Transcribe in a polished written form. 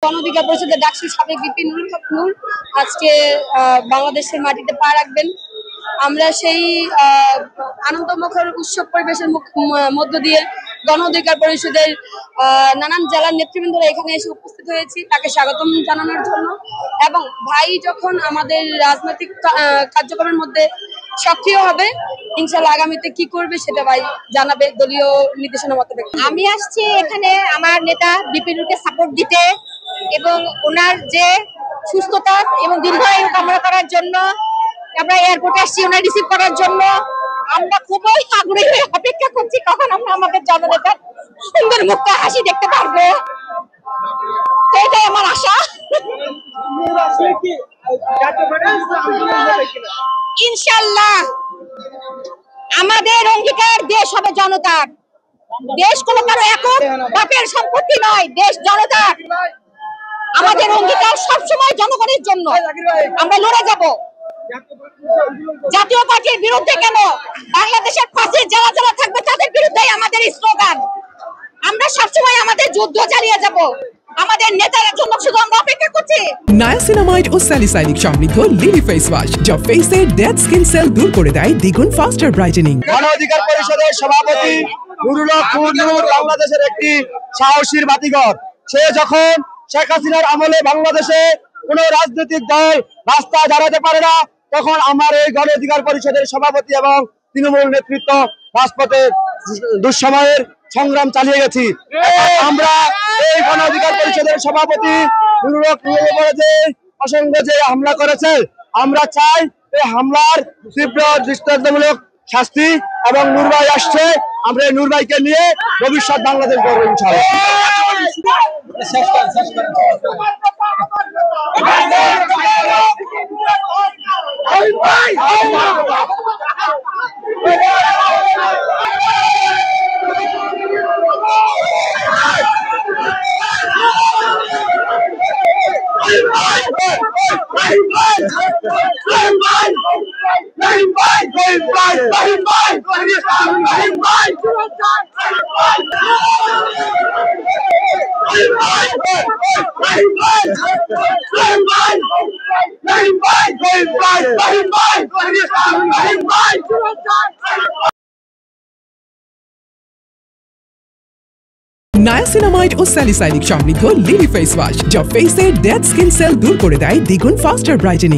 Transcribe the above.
গণ অধিকার পরিষদের ডাকসু সাবেক ভিপি নুরুল হক নূর আজকে বাংলাদেশের মাটিতে পা রাখবেন। আমরা সেই আনন্দমুখর উৎসব পরিবেশের মধ্য দিয়ে গণ অধিকার পরিষদের নানান জেলার নেতৃবৃন্দরা এখানে এসে উপস্থিত হয়েছি তাকে স্বাগতম জানানোর জন্য। এবং ভাই যখন আমাদের রাজনৈতিক কার্যক্রমের মধ্যে সক্রিয় হবে, ইনশাআল্লাহ আগামীতে কি করবে সেটা ভাই জানাবে দলীয় নির্দেশনা মোতাবেক। আমি আসছি এখানে আমার নেতা ভিপি নুরকে সাপোর্ট দিতে এবং ওনার যে সুস্থতা এবং দীর্ঘায়ু কামনা করার জন্য। আমরা এয়ারপোর্টে আসছি ওনার রিসিভ করার জন্য। আমরা খুবই আগ্রহী হয়ে অপেক্ষা করছি কখন আমরা আমাদের জননেতার সুন্দর মুখটা হাসি দেখতে পারবো। এটাই আমার আশা। ইনশাআল্লাহ আমাদের অঙ্গীকার দেশ হবে জনতার। দেশ কোনো কারো একক বাপের সম্পত্তি নয়, দেশ জনতার। আমাদের অঙ্গীকার সবসময় জনগণের জন্য। আমরা লড়ে যাব। জাতীয় পার্টির বিরুদ্ধে কেন, বাংলাদেশের পাশে যারা যারা থাকবে তাদের বিরুদ্ধেই আমাদের স্লোগান। আমরা সবসময় আমাদের যুদ্ধ চালিয়ে যাব। আমাদের নেতার জন্য শুধু আমরা অপেক্ষা করছি। নায়াসিনামাইড ও স্যালিসাইলিক সমৃদ্ধ লিলি ফেস ওয়াশ যা ফেসের ডেড স্কিন সেল দূর করে দেয় দ্বিগুণ ফাস্টার ব্রাইটেনিং। গণ অধিকার পরিষদের সভাপতি নুরুল হক নূর বাংলাদেশের একটি সাহসীর বাতিঘর। সে যখন শেখ হাসিনার আমলে বাংলাদেশে কোনো রাজনৈতিক দল রাস্তায় দাঁড়াতে পারে না, তখন আমার এই গণ অধিকার পরিষদের সভাপতি এবং তৃণমূল নেতৃত্ব রাজপথে দুঃসময়ের সংগ্রাম চালিয়ে গেছি। আমরা এই গণ অধিকার পরিষদের সভাপতি নুরুল হক নূরের উপরে যে অসংখ্য যে হামলা করেছে, আমরা চাই এই হামলার তীব্র দৃষ্টান্তমূলক শাস্তি। এবং নূর ভাই আসছে, আমরা নূর ভাইকে নিয়ে ভবিষ্যৎ বাংলাদেশ গড়ব নায়াসিনামাইড ও স্যালিসাইলিক সমৃদ্ধ লিলি ফেস ওয়াশ যা ফেসের ডেড স্কিন সেল দূর করে দেয় দ্বিগুণ ফাস্টার ব্রাইটেনিং।